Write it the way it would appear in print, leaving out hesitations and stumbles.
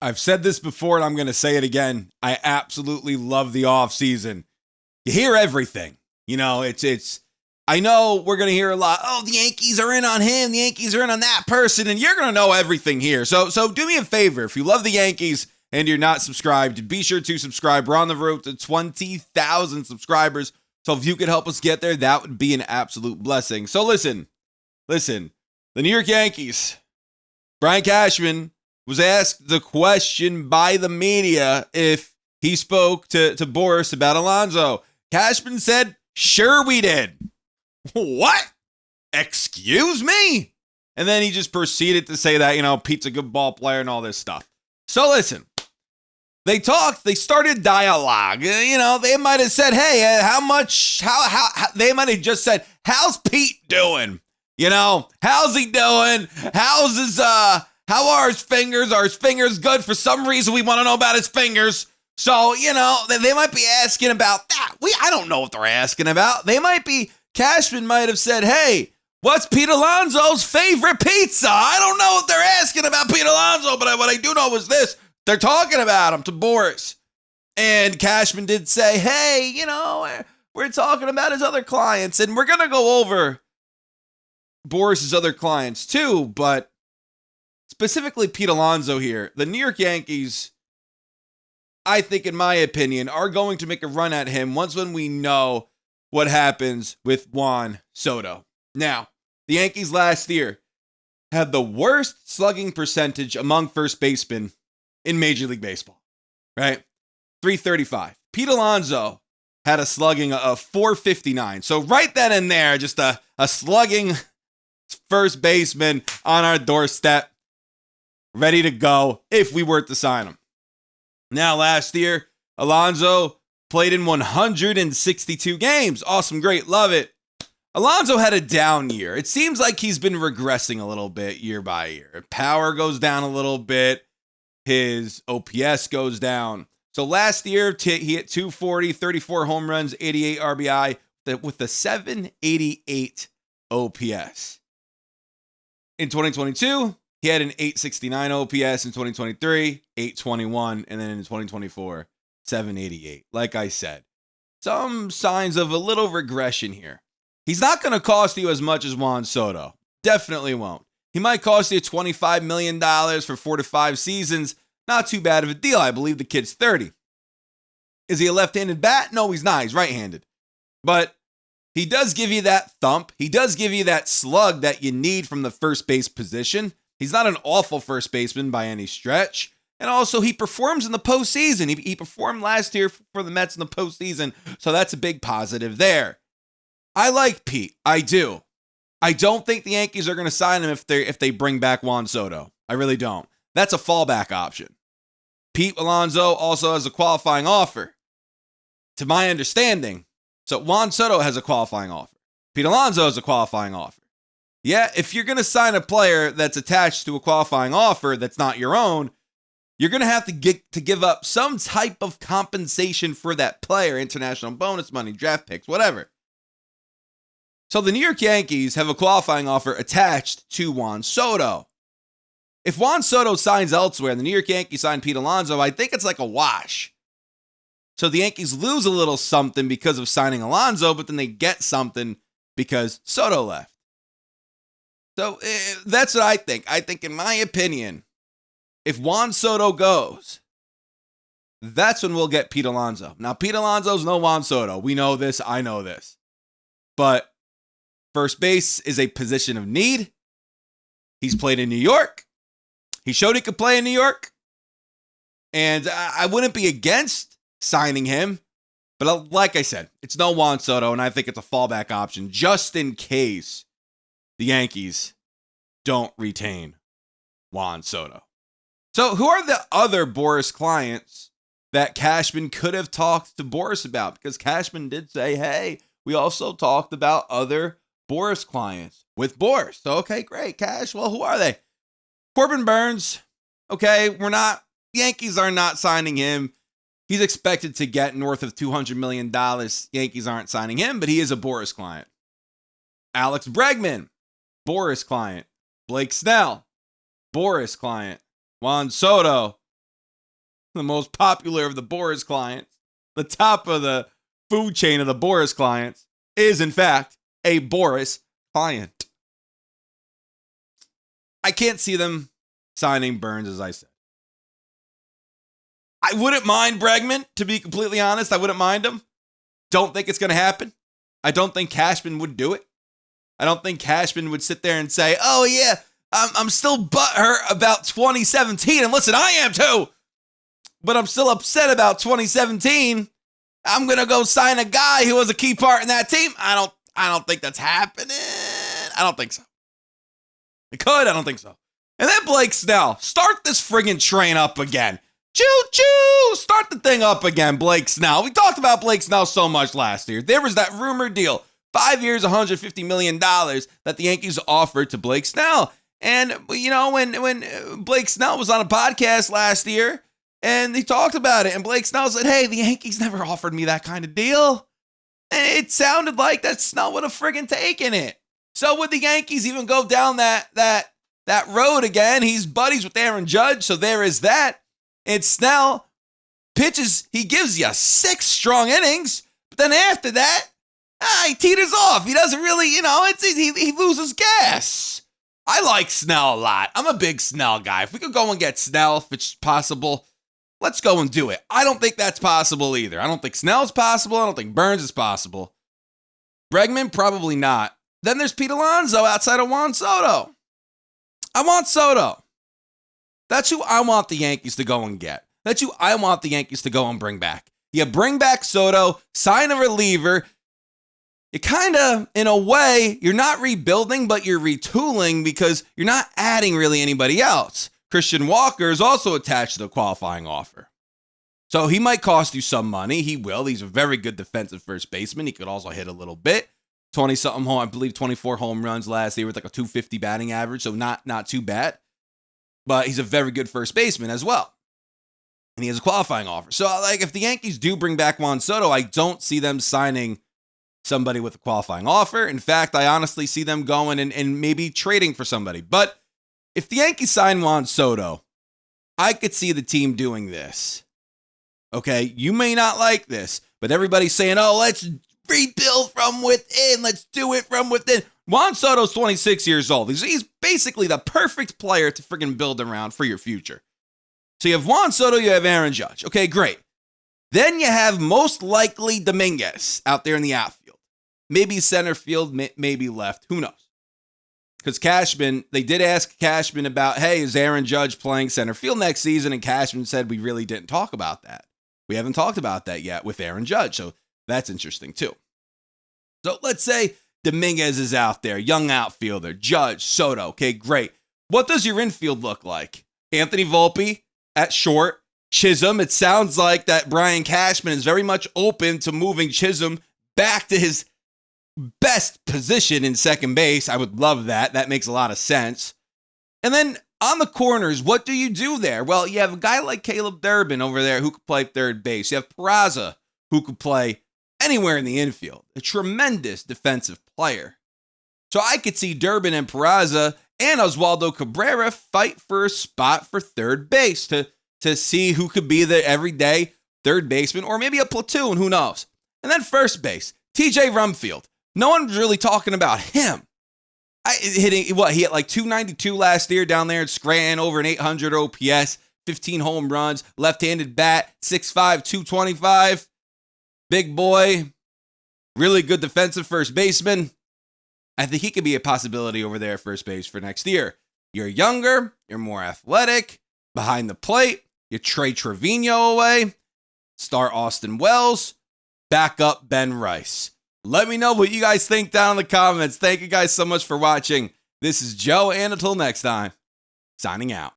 I've said this before and I'm going to say it again. I absolutely love the offseason. You hear everything. You know, I know we're going to hear a lot. Oh, the Yankees are in on him. The Yankees are in on that person. And you're going to know everything here. So do me a favor. If you love the Yankees and you're not subscribed, be sure to subscribe. We're on the road to 20,000 subscribers. So if you could help us get there, that would be an absolute blessing. So listen. The New York Yankees, Brian Cashman was asked the question by the media if he spoke to Boris about Alonso. Cashman said, sure we did. What? Excuse me? And then he just proceeded to say that, Pete's a good ball player and all this stuff. So listen, they started dialogue. They might have said, hey, how they might have just said, how's Pete doing? How's he doing? How are his fingers? Are his fingers good? For some reason, we want to know about his fingers. So, they might be asking about that. I don't know what they're asking about. Cashman might have said, hey, what's Pete Alonso's favorite pizza? I don't know what they're asking about Pete Alonso, but what I do know is this. They're talking about him to Boris. And Cashman did say, hey, we're talking about his other clients, and we're going to go over Boris's other clients too, but specifically Pete Alonso here. The New York Yankees, I think, in my opinion, are going to make a run at him when we know what happens with Juan Soto. Now, the Yankees last year had the worst slugging percentage among first basemen in Major League Baseball, right? 335. Pete Alonso had a slugging of 459. So right then and there, just a slugging first baseman on our doorstep, ready to go if we were to sign him. Now, last year, Alonso played in 162 games. Awesome, great, love it. Alonso had a down year. It seems like he's been regressing a little bit year by year. Power goes down a little bit. His OPS goes down. So last year, he hit 240, 34 home runs, 88 RBI with a 788 OPS. In 2022, he had an 869 OPS. In 2023, 821. And then in 2024, 788. Like I said, some signs of a little regression here. He's not going to cost you as much as Juan Soto. Definitely won't. He might cost you $25 million for 4 to 5 seasons. Not too bad of a deal. I believe the kid's 30. Is he a left-handed bat? No, he's not. He's right-handed. But he does give you that thump. He does give you that slug that you need from the first base position. He's not an awful first baseman by any stretch. And also, he performs in the postseason. He performed last year for the Mets in the postseason, so that's a big positive there. I like Pete. I do. I don't think the Yankees are going to sign him if they bring back Juan Soto. I really don't. That's a fallback option. Pete Alonso also has a qualifying offer, to my understanding. So Juan Soto has a qualifying offer. Pete Alonso has a qualifying offer. Yeah, if you're going to sign a player that's attached to a qualifying offer that's not your own, you're going to have to give up some type of compensation for that player, international bonus money, draft picks, whatever. So the New York Yankees have a qualifying offer attached to Juan Soto. If Juan Soto signs elsewhere and the New York Yankees sign Pete Alonso, I think it's like a wash. So the Yankees lose a little something because of signing Alonso, but then they get something because Soto left. So that's what I think. I think, in my opinion, if Juan Soto goes, that's when we'll get Pete Alonso. Now, Pete Alonso's no Juan Soto. We know this. I know this. But first base is a position of need. He's played in New York. He showed he could play in New York. And I wouldn't be against signing him. But like I said, it's no Juan Soto, and I think it's a fallback option just in case the Yankees don't retain Juan Soto. So who are the other Boris clients that Cashman could have talked to Boris about? Because Cashman did say, hey, we also talked about other Boris clients with Boris. So, okay, great. Cash, well, who are they? Corbin Burns. Okay, Yankees are not signing him. He's expected to get north of $200 million. Yankees aren't signing him, but he is a Boris client. Alex Bregman, Boris client. Blake Snell, Boris client. Juan Soto, the most popular of the Boris clients, the top of the food chain of the Boris clients, is in fact a Boris client. I can't see them signing Burns, as I said. I wouldn't mind Bregman, to be completely honest. I wouldn't mind him. Don't think it's going to happen. I don't think Cashman would do it. I don't think Cashman would sit there and say, oh, yeah, I'm still butthurt about 2017. And listen, I am too. But I'm still upset about 2017. I'm going to go sign a guy who was a key part in that team. I don't think that's happening. I don't think so. It could. I don't think so. And then Blake Snell. Start this friggin' train up again. Choo-choo! Start the thing up again, Blake Snell. We talked about Blake Snell so much last year. There was that rumored deal. 5 years, $150 million that the Yankees offered to Blake Snell. And, you know, when Blake Snell was on a podcast last year and he talked about it, and Blake Snell said, hey, the Yankees never offered me that kind of deal. And it sounded like that Snell would have friggin' taken it. So would the Yankees even go down that road again? He's buddies with Aaron Judge, so there is that. And Snell pitches, he gives you 6 strong innings, but then after that, he teeters off. He doesn't really, he loses gas. I like Snell a lot. I'm a big Snell guy. If we could go and get Snell, if it's possible, let's go and do it. I don't think that's possible either. I don't think Snell's possible. I don't think Burns is possible. Bregman, probably not. Then there's Pete Alonso outside of Juan Soto. I want Soto. That's who I want the Yankees to go and get. That's who I want the Yankees to go and bring back. You bring back Soto, sign a reliever. You kind of, in a way, you're not rebuilding, but you're retooling because you're not adding really anybody else. Christian Walker is also attached to the qualifying offer. So he might cost you some money. He will. He's a very good defensive first baseman. He could also hit a little bit. 20-something home, I believe 24 home runs last year with like a 250 batting average, so not too bad. But he's a very good first baseman as well. And he has a qualifying offer. So, like, if the Yankees do bring back Juan Soto, I don't see them signing somebody with a qualifying offer. In fact, I honestly see them going and maybe trading for somebody. But if the Yankees sign Juan Soto, I could see the team doing this. Okay, you may not like this, but everybody's saying, oh, let's rebuild from within. Let's do it from within. Juan Soto's 26 years old. He's basically the perfect player to friggin' build around for your future. So you have Juan Soto, you have Aaron Judge. Okay, great. Then you have most likely Dominguez out there in the outfield. Maybe center field, maybe left. Who knows? Because Cashman, they did ask Cashman about, hey, is Aaron Judge playing center field next season? And Cashman said, we really didn't talk about that. We haven't talked about that yet with Aaron Judge. So that's interesting too. So let's say Dominguez is out there, young outfielder, Judge, Soto. Okay, great. What does your infield look like? Anthony Volpe at short, Chisholm. It sounds like that Brian Cashman is very much open to moving Chisholm back to his best position in second base. I would love that. That makes a lot of sense. And then on the corners, what do you do there? Well, you have a guy like Caleb Durbin over there who could play third base. You have Peraza who could play anywhere in the infield. A tremendous defensive player. So I could see Durbin and Peraza and Oswaldo Cabrera fight for a spot for third base to see who could be the everyday third baseman or maybe a platoon, who knows. And then first base, TJ Rumfield. No one's really talking about him. He hit like 292 last year down there in Scranton, over an 800 OPS, 15 home runs, left-handed bat, 6'5", 225. Big boy, really good defensive first baseman. I think he could be a possibility over there at first base for next year. You're younger, you're more athletic, behind the plate, you trade Trevino away, start Austin Wells, back up Ben Rice. Let me know what you guys think down in the comments. Thank you guys so much for watching. This is Joe, and until next time, signing out.